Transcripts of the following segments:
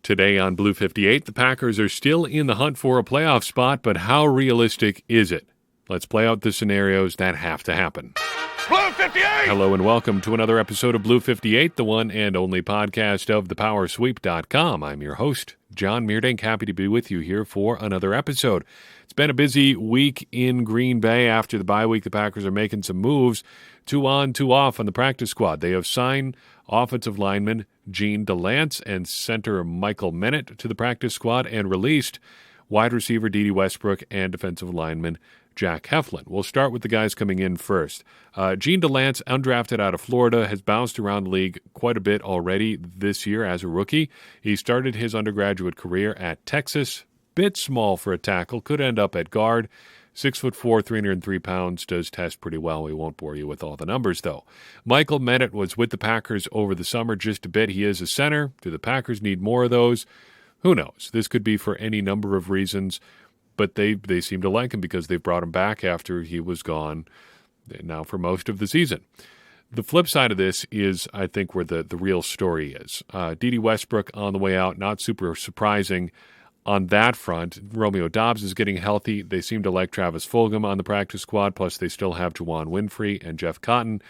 Today on Blue 58, the Packers are still in the hunt for a playoff spot, but how realistic is it? Let's play out the scenarios that have to happen. Blue 58! Hello and welcome to another episode of Blue 58, the one and only podcast of thepowersweep.com. I'm your host, John Meerdink. Happy to be with you here for another episode. It's been a busy week in Green Bay. After the bye week, the Packers are making some moves, 2 on, 2 off on the practice squad. They have signed offensive lineman Jean Delance and center Michael Menet to the practice squad and released wide receiver Dede Westbrook and defensive lineman Jack Heflin. We'll start with the guys coming in first. Jean Delance, undrafted out of Florida, has bounced around the league quite a bit already this year as a rookie. He started his undergraduate career at Texas. Bit small for a tackle, could end up at guard. 6'4", 303 pounds, does test pretty well. We won't bore you with all the numbers, though. Michael Menet was with the Packers over the summer just a bit. He is a center. Do the Packers need more of those? Who knows? This could be for any number of reasons, but they seem to like him because they've brought him back after he was gone now for most of the season. The flip side of this is, I think, where the real story is. Dede Westbrook on the way out, not super surprising. On that front, Romeo Doubs is getting healthy. They seem to like Travis Fulgham on the practice squad, plus they still have Juwan Winfree and Jeff Cotton.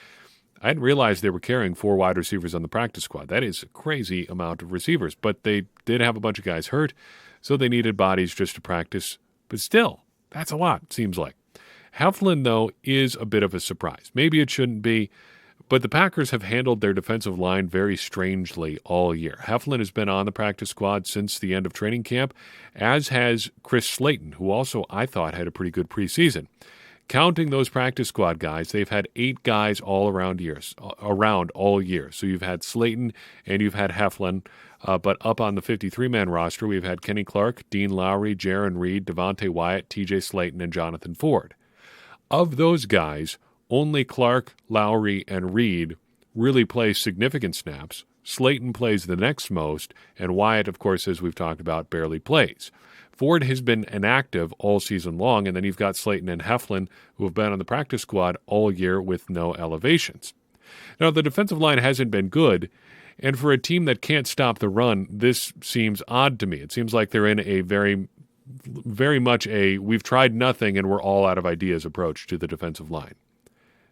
I didn't realize they were carrying 4 wide receivers on the practice squad. That is a crazy amount of receivers, but they did have a bunch of guys hurt, so they needed bodies just to practice. But still, that's a lot, it seems like. Heflin, though, is a bit of a surprise. Maybe it shouldn't be, but the Packers have handled their defensive line very strangely all year. Heflin has been on the practice squad since the end of training camp, as has Chris Slayton, who also, I thought, had a pretty good preseason. Counting those practice squad guys, they've had 8 guys around all year. So you've had Slayton and you've had Heflin, but up on the 53-man roster, we've had Kenny Clark, Dean Lowry, Jarran Reed, Devontae Wyatt, TJ Slayton, and Jonathan Ford. Of those guys, only Clark, Lowry, and Reed really play significant snaps. Slayton plays the next most, and Wyatt, of course, as we've talked about, barely plays. Ford has been inactive all season long, and then you've got Slayton and Heflin, who have been on the practice squad all year with no elevations. Now, the defensive line hasn't been good, and for a team that can't stop the run, this seems odd to me. It seems like they're in a very much a we've tried nothing and we're all out of ideas approach to the defensive line.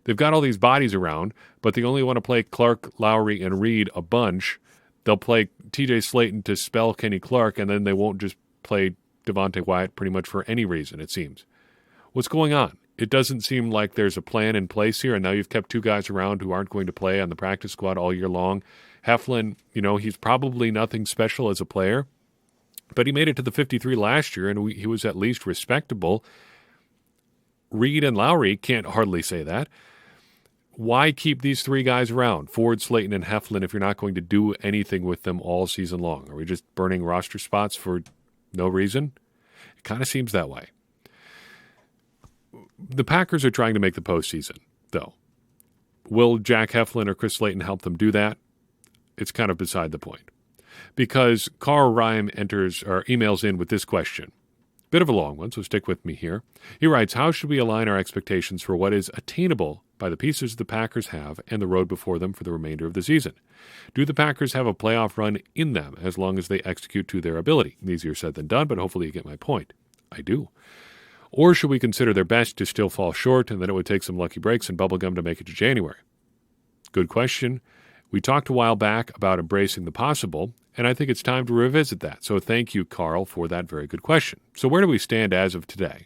They've got all these bodies around, but they only want to play Clark, Lowry, and Reed a bunch. They'll play TJ Slayton to spell Kenny Clark, and then they won't just play Devontae Wyatt pretty much for any reason, it seems. What's going on? It doesn't seem like there's a plan in place here, and now you've kept 2 guys around who aren't going to play on the practice squad all year long. Heflin, he's probably nothing special as a player, but he made it to the 53 last year, and he was at least respectable. Reed and Lowry can't hardly say that. Why keep these 3 guys around, Ford, Slayton, and Heflin, if you're not going to do anything with them all season long? Are we just burning roster spots for no reason? It kind of seems that way. The Packers are trying to make the postseason, though. Will Jack Heflin or Chris Slayton help them do that? It's kind of beside the point. Because Carl Rhyme emails in with this question. Bit of a long one, so stick with me here. He writes, how should we align our expectations for what is attainable by the pieces the Packers have and the road before them for the remainder of the season? Do the Packers have a playoff run in them as long as they execute to their ability? Easier said than done, but hopefully you get my point. I do. Or should we consider their best to still fall short and then it would take some lucky breaks and bubblegum to make it to January? Good question. We talked a while back about embracing the possible, and I think it's time to revisit that. So thank you, Carl, for that very good question. So where do we stand as of today?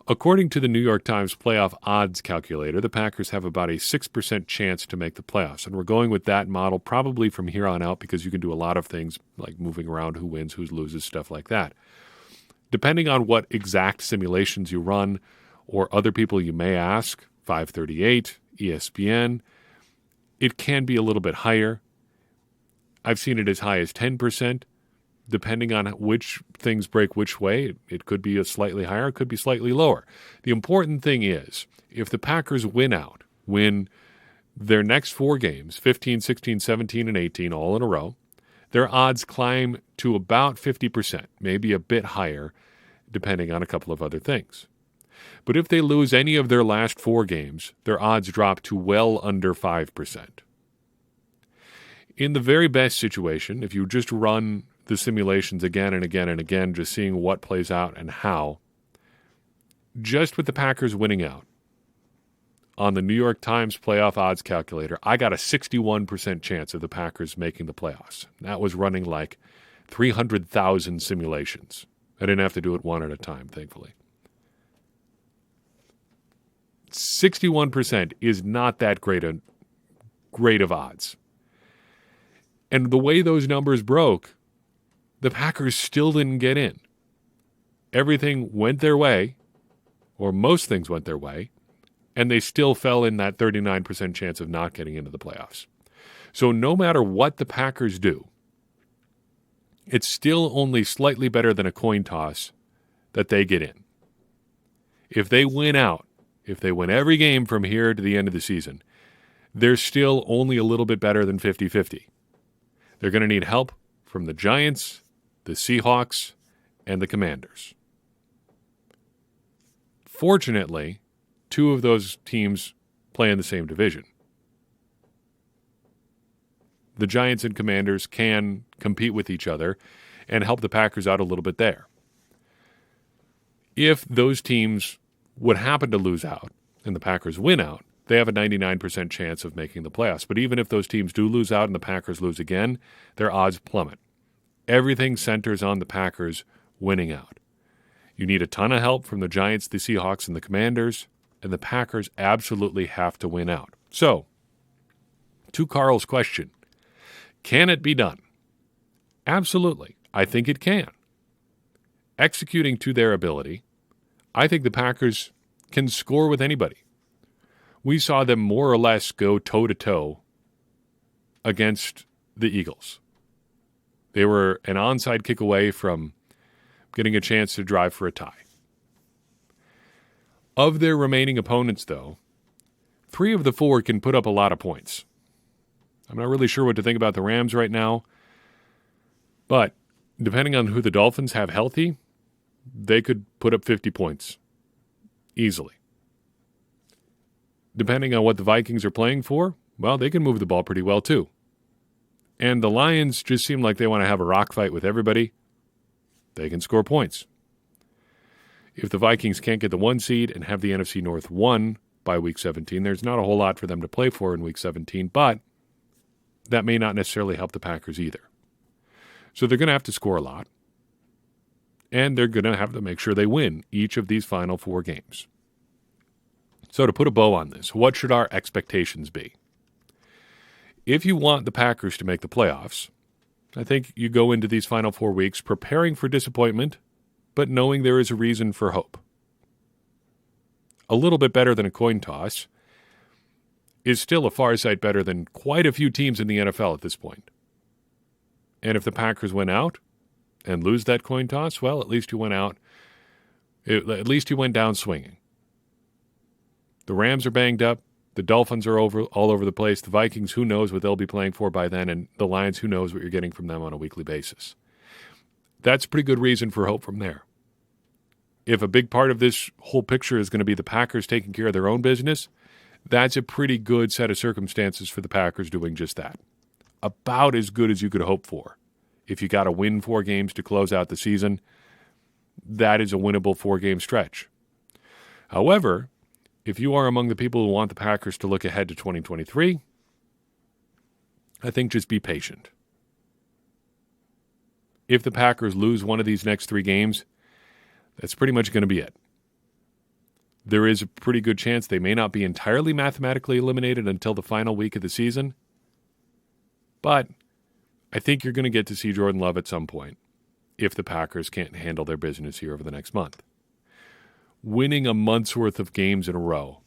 According to the New York Times playoff odds calculator, the Packers have about a 6% chance to make the playoffs. And we're going with that model probably from here on out because you can do a lot of things like moving around who wins, who loses, stuff like that. Depending on what exact simulations you run or other people you may ask, 538, ESPN, it can be a little bit higher. I've seen it as high as 10%. Depending on which things break which way, it could be a slightly higher, it could be slightly lower. The important thing is, if the Packers win their next 4 games, 15, 16, 17, and 18, all in a row, their odds climb to about 50%, maybe a bit higher, depending on a couple of other things. But if they lose any of their last 4 games, their odds drop to well under 5%. In the very best situation, if you just run the simulations again and again and again, just seeing what plays out and how. Just with the Packers winning out, on the New York Times playoff odds calculator, I got a 61% chance of the Packers making the playoffs. That was running like 300,000 simulations. I didn't have to do it one at a time, thankfully. 61% is not that great of odds. And the way those numbers broke, the Packers still didn't get in. Everything went their way, or most things went their way, and they still fell in that 39% chance of not getting into the playoffs. So no matter what the Packers do, it's still only slightly better than a coin toss that they get in. If they win out, if they win every game from here to the end of the season, they're still only a little bit better than 50-50. They're going to need help from the Giants, the Seahawks, and the Commanders. Fortunately, two of those teams play in the same division. The Giants and Commanders can compete with each other and help the Packers out a little bit there. If those teams would happen to lose out and the Packers win out, they have a 99% chance of making the playoffs. But even if those teams do lose out and the Packers lose again, their odds plummet. Everything centers on the Packers winning out. You need a ton of help from the Giants, the Seahawks, and the Commanders, and the Packers absolutely have to win out. So, to Carl's question, can it be done? Absolutely. I think it can. Executing to their ability, I think the Packers can score with anybody. We saw them more or less go toe-to-toe against the Eagles. They were an onside kick away from getting a chance to drive for a tie. Of their remaining opponents, though, 3 of the 4 can put up a lot of points. I'm not really sure what to think about the Rams right now, but depending on who the Dolphins have healthy, they could put up 50 points easily. Depending on what the Vikings are playing for, well, they can move the ball pretty well too. And the Lions just seem like they want to have a rock fight with everybody. They can score points. If the Vikings can't get the 1 seed and have the NFC North won by Week 17, there's not a whole lot for them to play for in Week 17, but that may not necessarily help the Packers either. So they're going to have to score a lot, and they're going to have to make sure they win each of these final 4 games. So to put a bow on this, what should our expectations be? If you want the Packers to make the playoffs, I think you go into these final 4 weeks preparing for disappointment, but knowing there is a reason for hope. A little bit better than a coin toss is still a far sight better than quite a few teams in the NFL at this point. And if the Packers win out and lose that coin toss, well, at least you went out. At least you went down swinging. The Rams are banged up. The Dolphins are all over the place. The Vikings, who knows what they'll be playing for by then. And the Lions, who knows what you're getting from them on a weekly basis. That's a pretty good reason for hope from there. If a big part of this whole picture is going to be the Packers taking care of their own business, that's a pretty good set of circumstances for the Packers doing just that. About as good as you could hope for. If you got to win 4 games to close out the season, that is a winnable 4-game stretch. However, if you are among the people who want the Packers to look ahead to 2023, I think just be patient. If the Packers lose one of these next 3 games, that's pretty much going to be it. There is a pretty good chance they may not be entirely mathematically eliminated until the final week of the season, but I think you're going to get to see Jordan Love at some point if the Packers can't handle their business here over the next month. Winning a month's worth of games in a row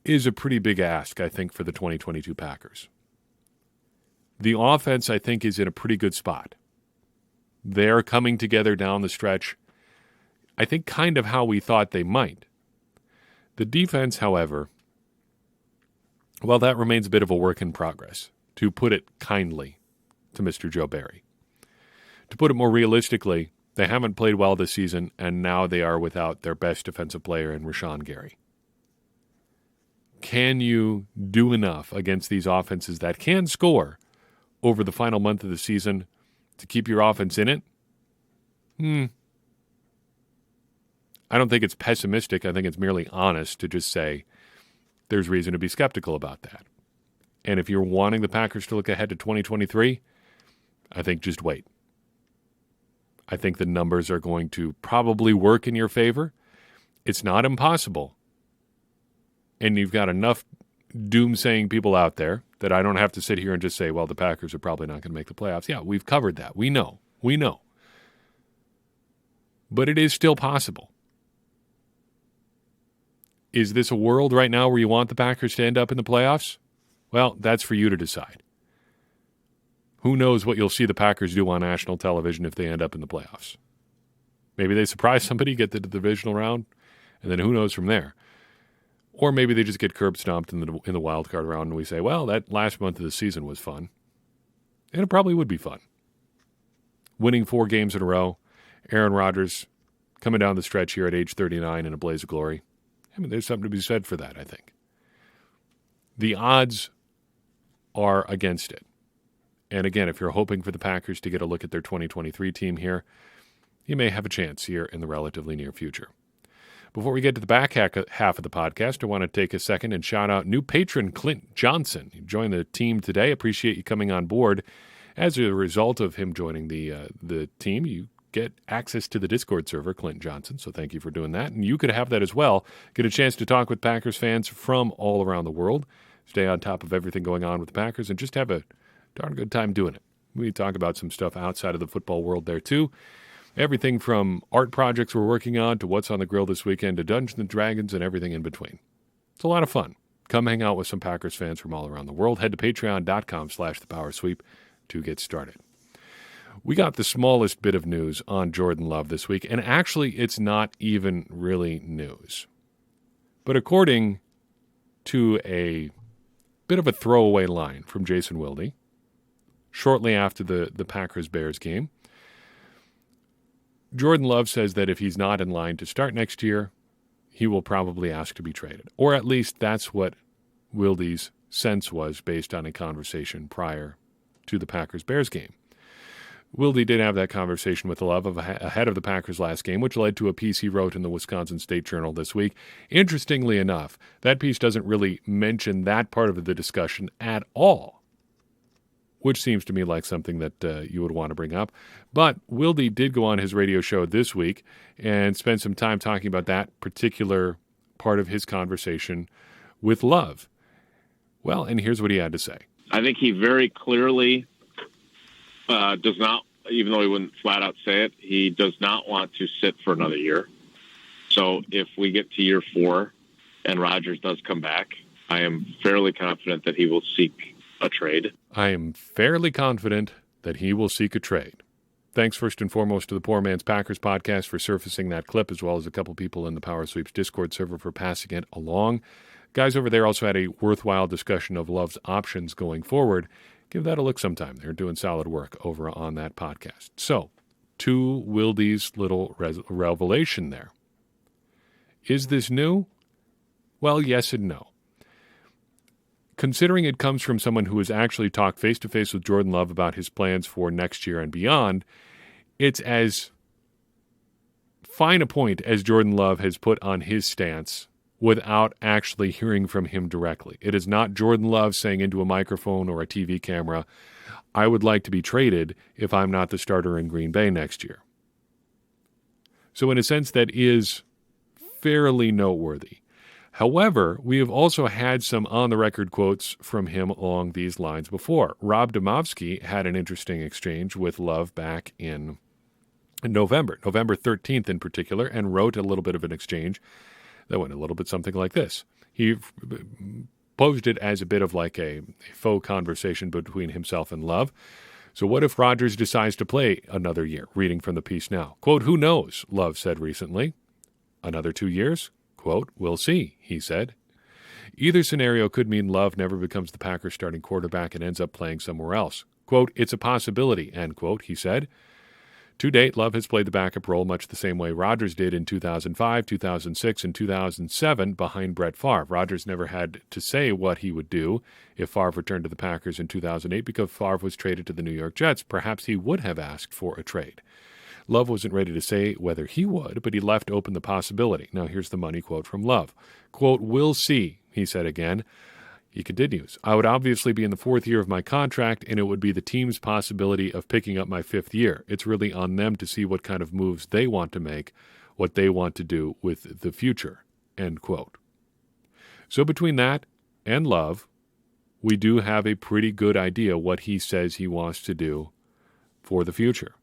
is a pretty big ask, I think, for the 2022 Packers. The offense, I think, is in a pretty good spot. They're coming together down the stretch, I think, kind of how we thought they might. The defense, however, well, that remains a bit of a work in progress, to put it kindly to Mr. Joe Barry. To put it more realistically, they haven't played well this season, and now they are without their best defensive player in Rashawn Gary. Can you do enough against these offenses that can score over the final month of the season to keep your offense in it, I don't think it's pessimistic. I think it's merely honest to just say there's reason to be skeptical about that. And if you're wanting the Packers to look ahead to 2023, I think just wait. I think the numbers are going to probably work in your favor. It's not impossible. And you've got enough doom-saying people out there that I don't have to sit here and just say, well, the Packers are probably not going to make the playoffs. Yeah, we've covered that. We know. But it is still possible. Is this a world right now where you want the Packers to end up in the playoffs? Well, that's for you to decide. Who knows what you'll see the Packers do on national television if they end up in the playoffs? Maybe they surprise somebody, get to the divisional round, and then who knows from there? Or maybe they just get curb stomped in the wild card round and we say, well, that last month of the season was fun. And it probably would be fun. Winning 4 games in a row, Aaron Rodgers coming down the stretch here at age 39 in a blaze of glory. I mean, there's something to be said for that, I think. The odds are against it. And again, if you're hoping for the Packers to get a look at their 2023 team here, you may have a chance here in the relatively near future. Before we get to the back half of the podcast, I want to take a second and shout out new patron Clint Johnson. He joined the team today. Appreciate you coming on board. As a result of him joining the team, you get access to the Discord server, Clint Johnson, so thank you for doing that. And you could have that as well. Get a chance to talk with Packers fans from all around the world, stay on top of everything going on with the Packers, and just have a darn good time doing it. We talk about some stuff outside of the football world there, too. Everything from art projects we're working on to what's on the grill this weekend to Dungeons & Dragons and everything in between. It's a lot of fun. Come hang out with some Packers fans from all around the world. Head to patreon.com/thepowersweep to get started. We got the smallest bit of news on Jordan Love this week, and actually it's not even really news. But according to a bit of a throwaway line from Jason Wilde, shortly after the Packers-Bears game, Jordan Love says that if he's not in line to start next year, he will probably ask to be traded. Or at least that's what Wilde's sense was based on a conversation prior to the Packers-Bears game. Wilde did have that conversation with Love ahead of the Packers' last game, which led to a piece he wrote in the Wisconsin State Journal this week. Interestingly enough, that piece doesn't really mention that part of the discussion at all, which seems to me like something that you would want to bring up. But Wilde did go on his radio show this week and spend some time talking about that particular part of his conversation with Love. Well, and here's what he had to say. I think he very clearly does not, even though he wouldn't flat out say it, he does not want to sit for another year. So if we get to year 4 and Rodgers does come back, I am fairly confident that he will seek a trade. I am fairly confident that he will seek a trade. Thanks first and foremost to the Poor Man's Packers podcast for surfacing that clip, as well as a couple people in the Power Sweeps Discord server for passing it along. Guys over there also had a worthwhile discussion of Love's options going forward. Give that a look sometime. They're doing solid work over on that podcast. So, to Wilde's little revelation there. Is this new? Well, yes and no. Considering it comes from someone who has actually talked face-to-face with Jordan Love about his plans for next year and beyond, it's as fine a point as Jordan Love has put on his stance without actually hearing from him directly. It is not Jordan Love saying into a microphone or a TV camera, I would like to be traded if I'm not the starter in Green Bay next year. So in a sense, that is fairly noteworthy. However, we have also had some on-the-record quotes from him along these lines before. Rob Demovsky had an interesting exchange with Love back in November 13th in particular, and wrote a little bit of an exchange that went a little bit something like this. He posed it as a bit of like a faux conversation between himself and Love. So what if Rodgers decides to play another year? Reading from the piece now. Quote, who knows, Love said recently. Another 2 years? Quote, we'll see, he said. Either scenario could mean Love never becomes the Packers starting quarterback and ends up playing somewhere else. Quote, it's a possibility, end quote, he said. To date, Love has played the backup role much the same way Rodgers did in 2005, 2006, and 2007 behind Brett Favre. Rodgers never had to say what he would do if Favre returned to the Packers in 2008 because Favre was traded to the New York Jets. Perhaps he would have asked for a trade. Love wasn't ready to say whether he would, but he left open the possibility. Now here's the money quote from Love. Quote, "We'll see," he said again. He continues, "I would obviously be in the fourth year of my contract, and it would be the team's possibility of picking up my fifth year. It's really on them to see what kind of moves they want to make, what they want to do with the future." End quote. So between that and Love, we do have a pretty good idea what he says he wants to do for the future.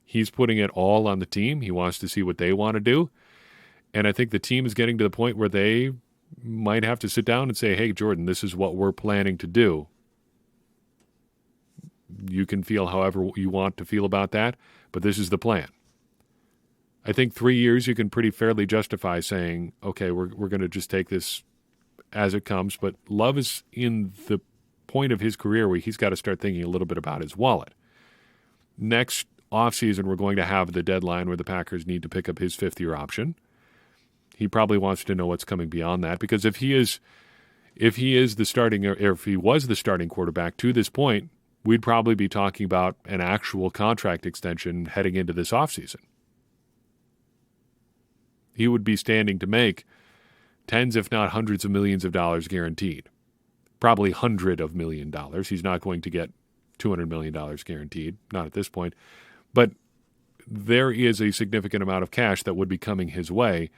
He's putting it all on the team. He wants to see what they want to do. And I think the team is getting to the point where they might have to sit down and say, "Hey, Jordan, this is what we're planning to do. You can feel however you want to feel about that, but this is the plan." I think 3 years you can pretty fairly justify saying, okay, we're going to just take this as it comes. But Love is in the point of his career where he's got to start thinking a little bit about his wallet. Next offseason, we're going to have the deadline where the Packers need to pick up his fifth-year option. He probably wants to know what's coming beyond that, because if he is the starting, or if he was the starting quarterback to this point, we'd probably be talking about an actual contract extension heading into this offseason. He would be standing to make tens, if not hundreds of millions of dollars guaranteed. Probably $100 of million. He's not going to get $200 million guaranteed, not at this point. But there is a significant amount of cash that would be coming his way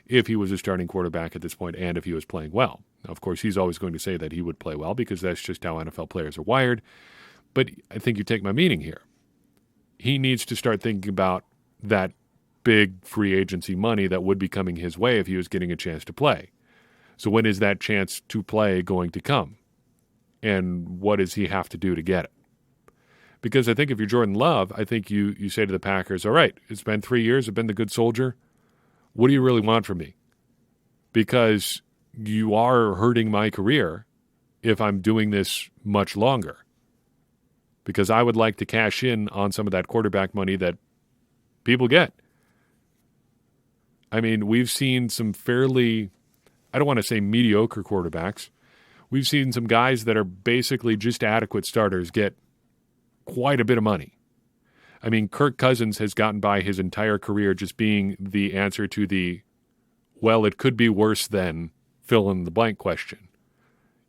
if he was a starting quarterback at this point and if he was playing well. Now, of course, he's always going to say that he would play well because that's just how NFL players are wired. But I think you take my meaning here. He needs to start thinking about that big free agency money that would be coming his way if he was getting a chance to play. So when is that chance to play going to come? And what does he have to do to get it? Because I think if you're Jordan Love, I think you say to the Packers, all right, it's been 3 years, I've been the good soldier. What do you really want from me? Because you are hurting my career if I'm doing this much longer. Because I would like to cash in on some of that quarterback money that people get. I mean, we've seen some fairly, I don't want to say mediocre quarterbacks. We've seen some guys that are basically just adequate starters get quite a bit of money. I mean, Kirk Cousins has gotten by his entire career just being the answer to the, well, it could be worse than fill in the blank question.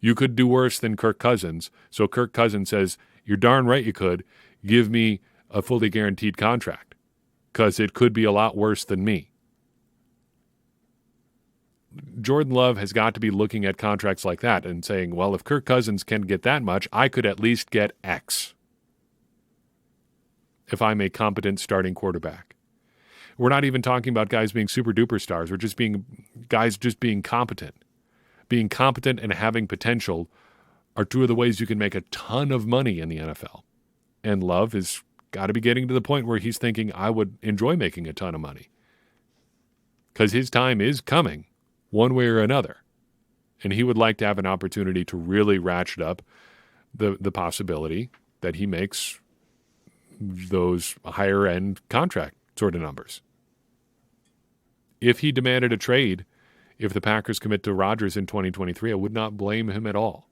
You could do worse than Kirk Cousins. So Kirk Cousins says, you're darn right you could. Give me a fully guaranteed contract because it could be a lot worse than me. Jordan Love has got to be looking at contracts like that and saying, well, if Kirk Cousins can get that much, I could at least get X if I'm a competent starting quarterback. We're not even talking about guys being super duper stars. We're just being guys just being competent. Being competent and having potential are two of the ways you can make a ton of money in the NFL. And Love has got to be getting to the point where he's thinking, I would enjoy making a ton of money. Because his time is coming one way or another. And he would like to have an opportunity to really ratchet up the possibility that he makes those higher end contract sort of numbers. If he demanded a trade, if the Packers commit to Rodgers in 2023, I would not blame him at all.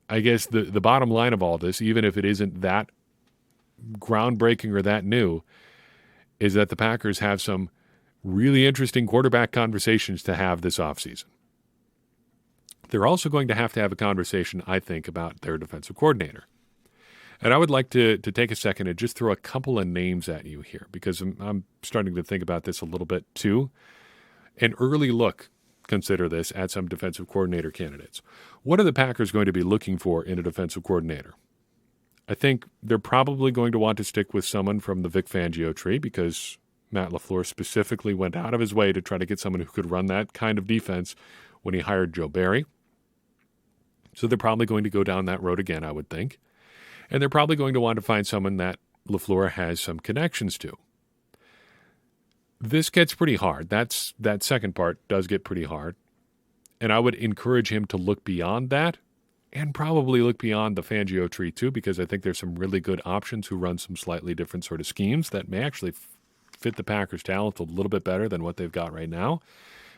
I guess the bottom line of all this, even if it isn't that groundbreaking or that new, is that the Packers have some really interesting quarterback conversations to have this offseason. They're also going to have a conversation, I think, about their defensive coordinator. And I would like to take a second and just throw a couple of names at you here because I'm starting to think about this a little bit too. An early look, consider this, at some defensive coordinator candidates. What are the Packers going to be looking for in a defensive coordinator? I think they're probably going to want to stick with someone from the Vic Fangio tree because Matt LaFleur specifically went out of his way to try to get someone who could run that kind of defense when he hired Joe Barry. So they're probably going to go down that road again, I would think. And they're probably going to want to find someone that LaFleur has some connections to. This gets pretty hard. That second part does get pretty hard. And I would encourage him to look beyond that and probably look beyond the Fangio tree too, because I think there's some really good options who run some slightly different sort of schemes that may actually fit the Packers' talent a little bit better than what they've got right now,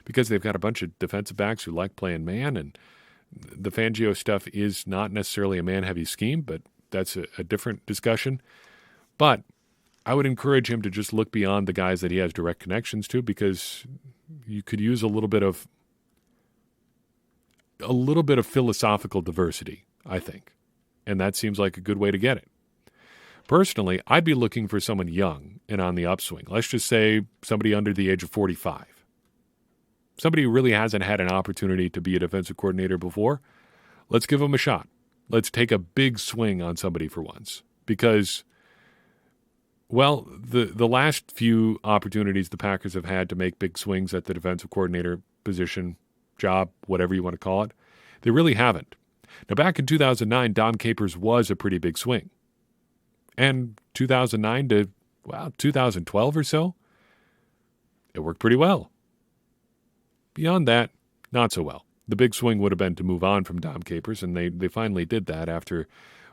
because they've got a bunch of defensive backs who like playing man, and the Fangio stuff is not necessarily a man-heavy scheme, but that's a different discussion. But I would encourage him to just look beyond the guys that he has direct connections to, because you could use a little bit of philosophical diversity, I think. And that seems like a good way to get it. Personally, I'd be looking for someone young and on the upswing. Let's just say somebody under the age of 45. Somebody who really hasn't had an opportunity to be a defensive coordinator before. Let's give them a shot. Let's take a big swing on somebody for once. Because, well, the last few opportunities the Packers have had to make big swings at the defensive coordinator position, job, whatever you want to call it, they really haven't. Now, back in 2009, Dom Capers was a pretty big swing. And 2009 to, 2012 or so, it worked pretty well. Beyond that, not so well. The big swing would have been to move on from Dom Capers, and they finally did that after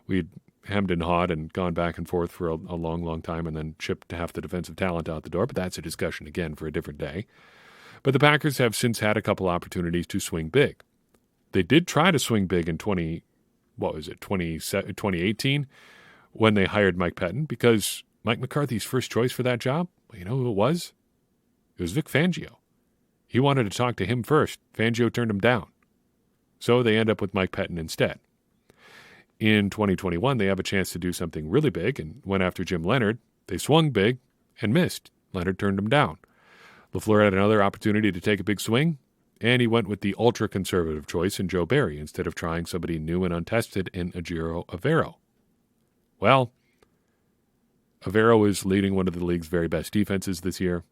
we'd hemmed and hawed and gone back and forth for a long, long time and then shipped half the defensive talent out the door. But that's a discussion, again, for a different day. But the Packers have since had a couple opportunities to swing big. They did try to swing big in 2018 when they hired Mike Pettin, because Mike McCarthy's first choice for that job, you know who it was? It was Vic Fangio. He wanted to talk to him first. Fangio turned him down. So they end up with Mike Pettin instead. In 2021, they have a chance to do something really big and went after Jim Leonhard. They swung big and missed. Leonhard turned him down. LaFleur had another opportunity to take a big swing, and he went with the ultra-conservative choice in Joe Barry instead of trying somebody new and untested in Ejiro Evero. Well, Evero is leading one of the league's very best defenses this year,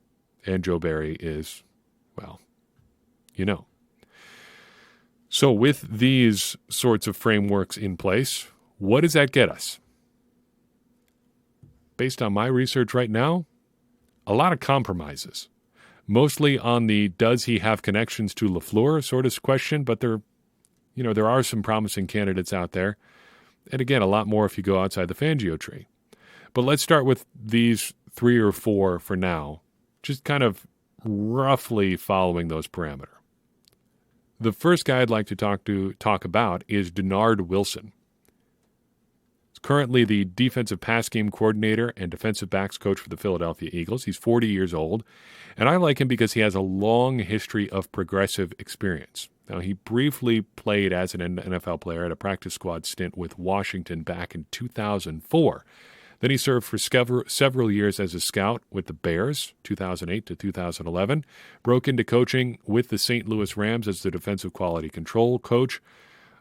and Joe Barry is, well, you know. So with these sorts of frameworks in place, what does that get us? Based on my research right now, a lot of compromises. Mostly on the does he have connections to LaFleur sort of question, but there are some promising candidates out there. And again, a lot more if you go outside the Fangio tree. But let's start with these 3 or 4 for now, just kind of roughly following those parameters. The first guy I'd like to talk about is Denard Wilson. He's currently the defensive pass game coordinator and defensive backs coach for the Philadelphia Eagles. He's 40 years old, and I like him because he has a long history of progressive experience. Now, he briefly played as an NFL player at a practice squad stint with Washington back in 2004. Then he served for several years as a scout with the Bears, 2008 to 2011, broke into coaching with the St. Louis Rams as the defensive quality control coach,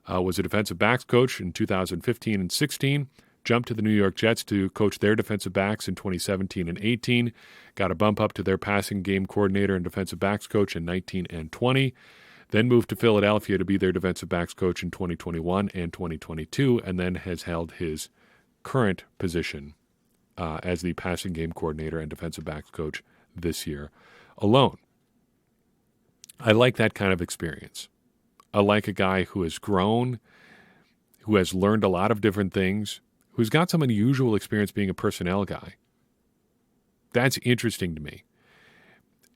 was a defensive backs coach in 2015 and 16, jumped to the New York Jets to coach their defensive backs in 2017 and 18, got a bump up to their passing game coordinator and defensive backs coach in 19 and 20, then moved to Philadelphia to be their defensive backs coach in 2021 and 2022, and then has held his current position as the passing game coordinator and defensive backs coach this year alone. I like that kind of experience. I like a guy who has grown, who has learned a lot of different things, who's got some unusual experience being a personnel guy. That's interesting to me.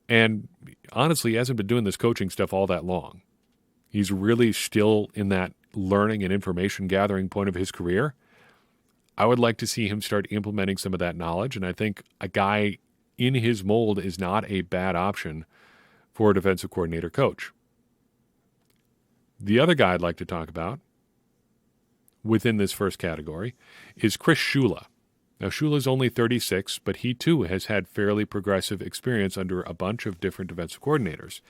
And honestly, he hasn't been doing this coaching stuff all that long. He's really still in that learning and information gathering point of his career. I would like to see him start implementing some of that knowledge, and I think a guy in his mold is not a bad option for a defensive coordinator coach. The other guy I'd like to talk about within this first category is Chris Shula. Now, Shula's only 36, but he too has had fairly progressive experience under a bunch of different defensive coordinators.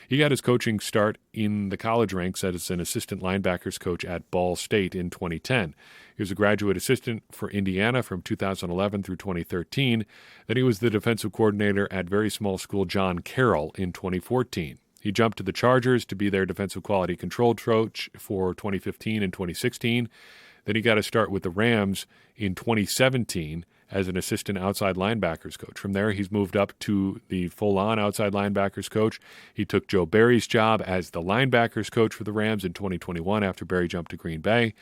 He got his coaching start in the college ranks as an assistant linebackers coach at Ball State in 2010. He was a graduate assistant for Indiana from 2011 through 2013. Then he was the defensive coordinator at very small school John Carroll in 2014. He jumped to the Chargers to be their defensive quality control coach for 2015 and 2016. Then he got a start with the Rams in 2017 as an assistant outside linebackers coach. From there, he's moved up to the full-on outside linebackers coach. He took Joe Barry's job as the linebackers coach for the Rams in 2021 after Barry jumped to Green Bay.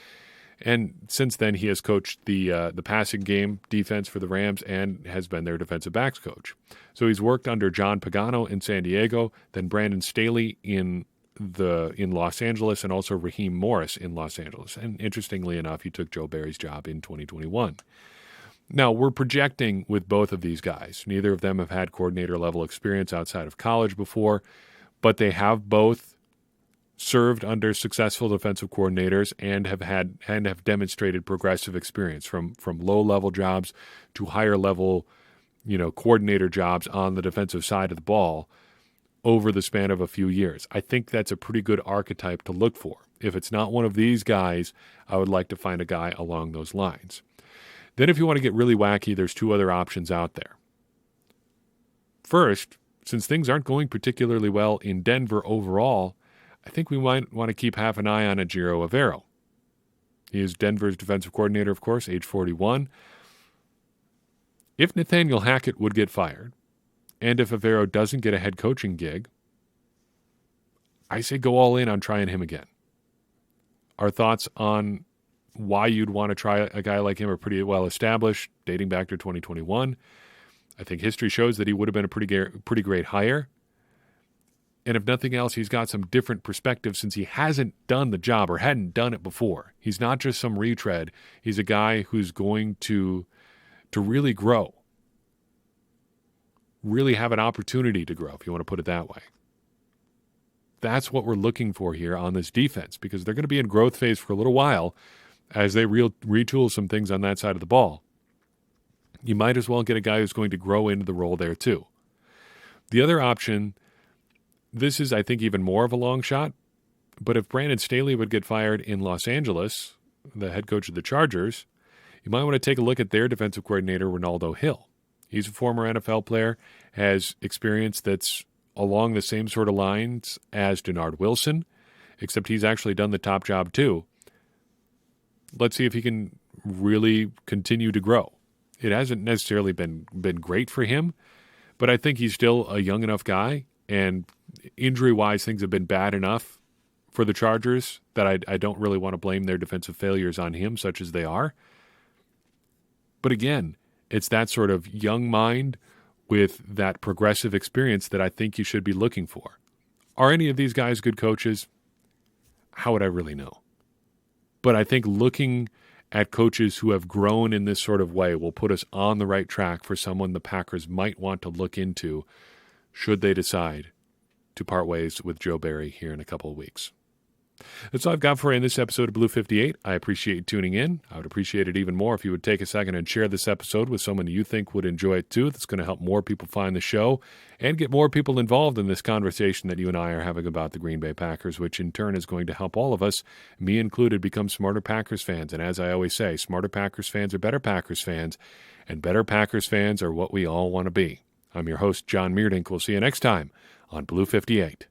And since then, he has coached the passing game defense for the Rams and has been their defensive backs coach. So he's worked under John Pagano in San Diego, then Brandon Staley in Los Angeles, and also Raheem Morris in Los Angeles. And interestingly enough, he took Joe Barry's job in 2021. Now, we're projecting with both of these guys. Neither of them have had coordinator-level experience outside of college before, but they have both served under successful defensive coordinators and have demonstrated progressive experience from low-level jobs to higher-level, coordinator jobs on the defensive side of the ball over the span of a few years. I think that's a pretty good archetype to look for. If it's not one of these guys, I would like to find a guy along those lines. Then if you want to get really wacky, there's two other options out there. First, since things aren't going particularly well in Denver overall, I think we might want to keep half an eye on Ejiro Evero. He is Denver's defensive coordinator, of course, age 41. If Nathaniel Hackett would get fired, and if Evero doesn't get a head coaching gig, I say go all in on trying him again. Our thoughts on why you'd want to try a guy like him are pretty well established, dating back to 2021. I think history shows that he would have been a pretty great hire. And if nothing else, he's got some different perspective since he hasn't done the job or hadn't done it before. He's not just some retread. He's a guy who's going to really grow. Really have an opportunity to grow, if you want to put it that way. That's what we're looking for here on this defense, because they're going to be in growth phase for a little while as they retool some things on that side of the ball. You might as well get a guy who's going to grow into the role there too. The other option, this is, I think, even more of a long shot, but if Brandon Staley would get fired in Los Angeles, the head coach of the Chargers, you might want to take a look at their defensive coordinator, Ronaldo Hill. He's a former NFL player, has experience that's along the same sort of lines as Denard Wilson, except he's actually done the top job too. Let's see if he can really continue to grow. It hasn't necessarily been great for him, but I think he's still a young enough guy, and injury-wise, things have been bad enough for the Chargers that I don't really want to blame their defensive failures on him, such as they are. But again, it's that sort of young mind with that progressive experience that I think you should be looking for. Are any of these guys good coaches? How would I really know? But I think looking at coaches who have grown in this sort of way will put us on the right track for someone the Packers might want to look into should they decide to part ways with Joe Barry here in a couple of weeks. That's all I've got for you in this episode of Blue 58. I appreciate you tuning in. I would appreciate it even more if you would take a second and share this episode with someone you think would enjoy it too. That's going to help more people find the show and get more people involved in this conversation that you and I are having about the Green Bay Packers, which in turn is going to help all of us, me included, become smarter Packers fans. And as I always say, smarter Packers fans are better Packers fans, and better Packers fans are what we all want to be. I'm your host, John Meerdink. We'll see you next time on Blue 58.